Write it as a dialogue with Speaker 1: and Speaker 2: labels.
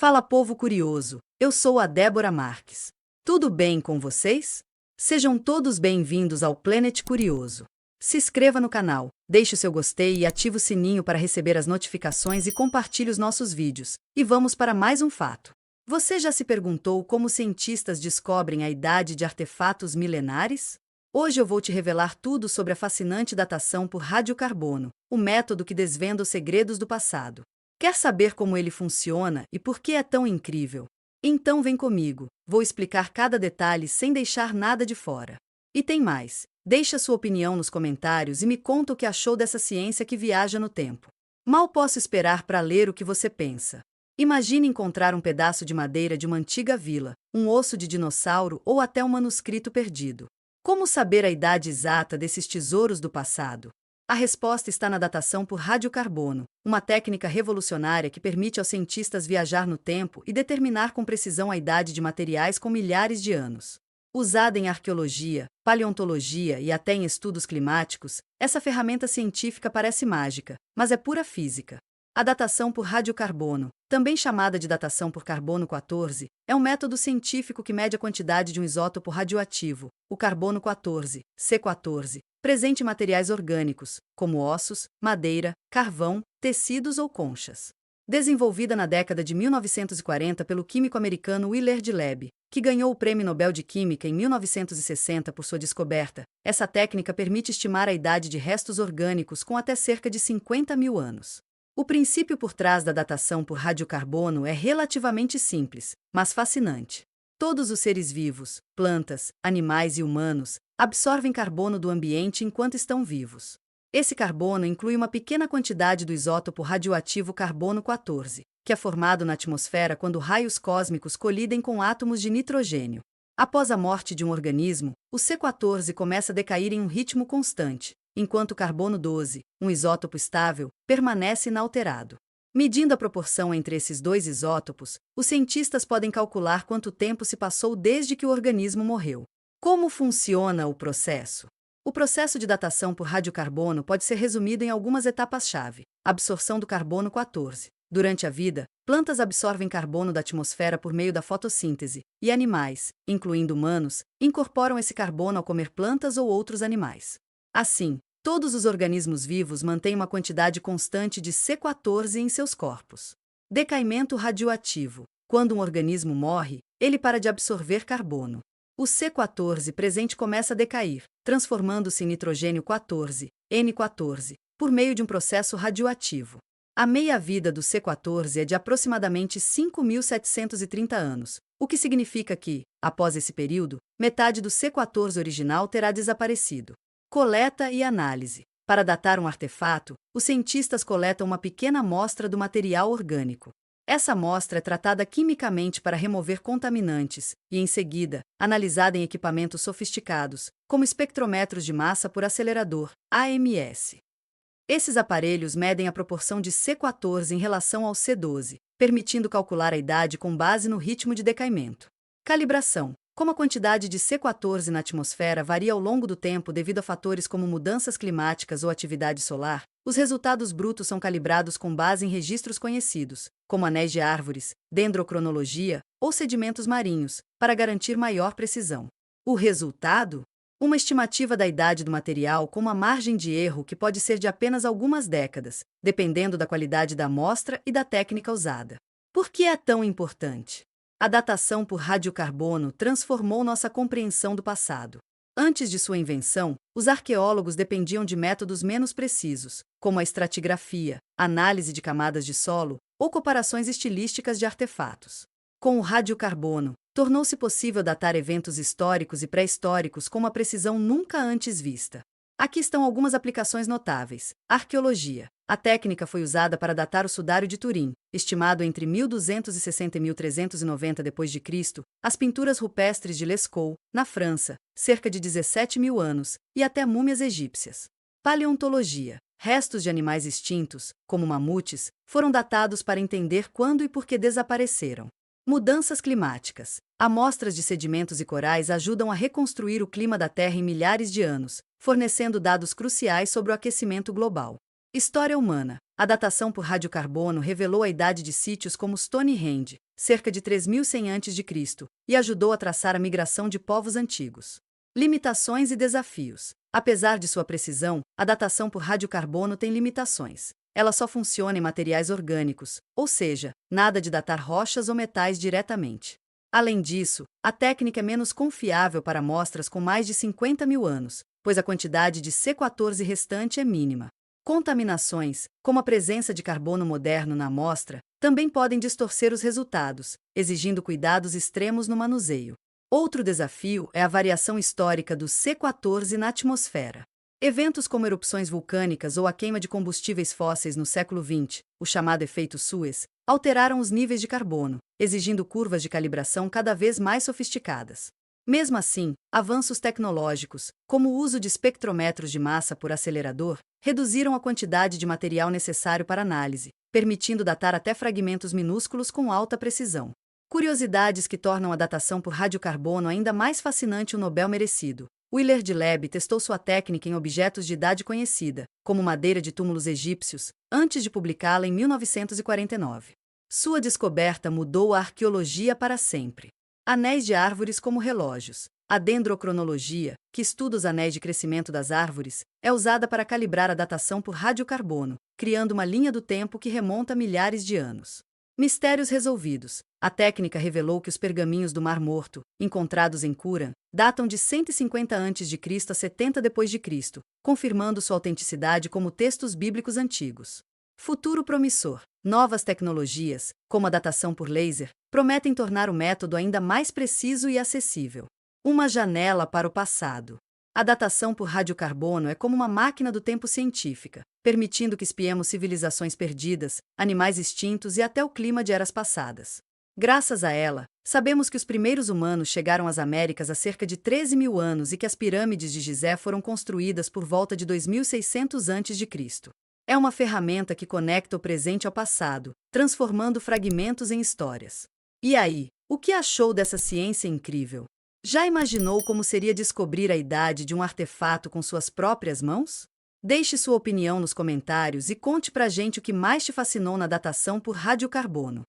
Speaker 1: Fala, povo curioso! Eu sou a Débora Marques. Tudo bem com vocês? Sejam todos bem-vindos ao Planet Curioso. Se inscreva no canal, deixe o seu gostei e ative o sininho para receber as notificações e compartilhe os nossos vídeos. E vamos para mais um fato. Você já se perguntou como cientistas descobrem a idade de artefatos milenares? Hoje eu vou te revelar tudo sobre a fascinante datação por radiocarbono, o método que desvenda os segredos do passado. Quer saber como ele funciona e por que é tão incrível? Então vem comigo, vou explicar cada detalhe sem deixar nada de fora. E tem mais, deixe a sua opinião nos comentários e me conta o que achou dessa ciência que viaja no tempo. Mal posso esperar para ler o que você pensa. Imagine encontrar um pedaço de madeira de uma antiga vila, um osso de dinossauro ou até um manuscrito perdido. Como saber a idade exata desses tesouros do passado? A resposta está na datação por radiocarbono, uma técnica revolucionária que permite aos cientistas viajar no tempo e determinar com precisão a idade de materiais com milhares de anos. Usada em arqueologia, paleontologia e até em estudos climáticos, essa ferramenta científica parece mágica, mas é pura física. A datação por radiocarbono, também chamada de datação por carbono 14, é um método científico que mede a quantidade de um isótopo radioativo, o carbono 14, C14, presente em materiais orgânicos, como ossos, madeira, carvão, tecidos ou conchas. Desenvolvida na década de 1940 pelo químico americano Willard Leb, que ganhou o Prêmio Nobel de Química em 1960 por sua descoberta, essa técnica permite estimar a idade de restos orgânicos com até cerca de 50 mil anos. O princípio por trás da datação por radiocarbono é relativamente simples, mas fascinante. Todos os seres vivos, plantas, animais e humanos, absorvem carbono do ambiente enquanto estão vivos. Esse carbono inclui uma pequena quantidade do isótopo radioativo carbono 14, que é formado na atmosfera quando raios cósmicos colidem com átomos de nitrogênio. Após a morte de um organismo, o C14 começa a decair em um ritmo constante, enquanto o carbono 12, um isótopo estável, permanece inalterado. Medindo a proporção entre esses dois isótopos, os cientistas podem calcular quanto tempo se passou desde que o organismo morreu. Como funciona o processo? O processo de datação por radiocarbono pode ser resumido em algumas etapas-chave. Absorção do carbono 14. Durante a vida, plantas absorvem carbono da atmosfera por meio da fotossíntese, e animais, incluindo humanos, incorporam esse carbono ao comer plantas ou outros animais. Assim, todos os organismos vivos mantêm uma quantidade constante de C14 em seus corpos. Decaimento radioativo. Quando um organismo morre, ele para de absorver carbono. O C14 presente começa a decair, transformando-se em nitrogênio 14, N14, por meio de um processo radioativo. A meia-vida do C14 é de aproximadamente 5.730 anos, o que significa que, após esse período, metade do C14 original terá desaparecido. Coleta e análise. Para datar um artefato, os cientistas coletam uma pequena amostra do material orgânico. Essa amostra é tratada quimicamente para remover contaminantes e, em seguida, analisada em equipamentos sofisticados, como espectrometros de massa por acelerador, AMS. Esses aparelhos medem a proporção de C14 em relação ao C12, permitindo calcular a idade com base no ritmo de decaimento. Calibração. Como a quantidade de C14 na atmosfera varia ao longo do tempo devido a fatores como mudanças climáticas ou atividade solar, os resultados brutos são calibrados com base em registros conhecidos, como anéis de árvores, dendrocronologia ou sedimentos marinhos, para garantir maior precisão. O resultado? Uma estimativa da idade do material com uma margem de erro que pode ser de apenas algumas décadas, dependendo da qualidade da amostra e da técnica usada. Por que é tão importante? A datação por radiocarbono transformou nossa compreensão do passado. Antes de sua invenção, os arqueólogos dependiam de métodos menos precisos, como a estratigrafia, análise de camadas de solo ou comparações estilísticas de artefatos. Com o radiocarbono, tornou-se possível datar eventos históricos e pré-históricos com uma precisão nunca antes vista. Aqui estão algumas aplicações notáveis. Arqueologia. A técnica foi usada para datar o sudário de Turim, estimado entre 1260 e 1390 d.C., as pinturas rupestres de Lascaux, na França, cerca de 17 mil anos, e até múmias egípcias. Paleontologia. Restos de animais extintos, como mamutes, foram datados para entender quando e por que desapareceram. Mudanças climáticas. Amostras de sedimentos e corais ajudam a reconstruir o clima da Terra em milhares de anos, fornecendo dados cruciais sobre o aquecimento global. História humana. A datação por radiocarbono revelou a idade de sítios como Stonehenge, cerca de 3100 a.C., e ajudou a traçar a migração de povos antigos. Limitações e desafios. Apesar de sua precisão, a datação por radiocarbono tem limitações. Ela só funciona em materiais orgânicos, ou seja, nada de datar rochas ou metais diretamente. Além disso, a técnica é menos confiável para amostras com mais de 50 mil anos, pois a quantidade de C14 restante é mínima. Contaminações, como a presença de carbono moderno na amostra, também podem distorcer os resultados, exigindo cuidados extremos no manuseio. Outro desafio é a variação histórica do C14 na atmosfera. Eventos como erupções vulcânicas ou a queima de combustíveis fósseis no século XX, o chamado efeito Suez, alteraram os níveis de carbono, exigindo curvas de calibração cada vez mais sofisticadas. Mesmo assim, avanços tecnológicos, como o uso de espectrometros de massa por acelerador, reduziram a quantidade de material necessário para análise, permitindo datar até fragmentos minúsculos com alta precisão. Curiosidades que tornam a datação por radiocarbono ainda mais fascinante o Nobel merecido. Willard Leb testou sua técnica em objetos de idade conhecida, como madeira de túmulos egípcios, antes de publicá-la em 1949. Sua descoberta mudou a arqueologia para sempre. Anéis de árvores como relógios. A dendrocronologia, que estuda os anéis de crescimento das árvores, é usada para calibrar a datação por radiocarbono, criando uma linha do tempo que remonta a milhares de anos. Mistérios resolvidos. A técnica revelou que os pergaminhos do Mar Morto, encontrados em Qumran, datam de 150 a.C. a 70 d.C., confirmando sua autenticidade como textos bíblicos antigos. Futuro promissor. Novas tecnologias, como a datação por laser, prometem tornar o método ainda mais preciso e acessível. Uma janela para o passado. A datação por radiocarbono é como uma máquina do tempo científica, permitindo que espiemos civilizações perdidas, animais extintos e até o clima de eras passadas. Graças a ela, sabemos que os primeiros humanos chegaram às Américas há cerca de 13 mil anos e que as pirâmides de Gizé foram construídas por volta de 2600 a.C. É uma ferramenta que conecta o presente ao passado, transformando fragmentos em histórias. E aí, o que achou dessa ciência incrível? Já imaginou como seria descobrir a idade de um artefato com suas próprias mãos? Deixe sua opinião nos comentários e conte pra gente o que mais te fascinou na datação por radiocarbono.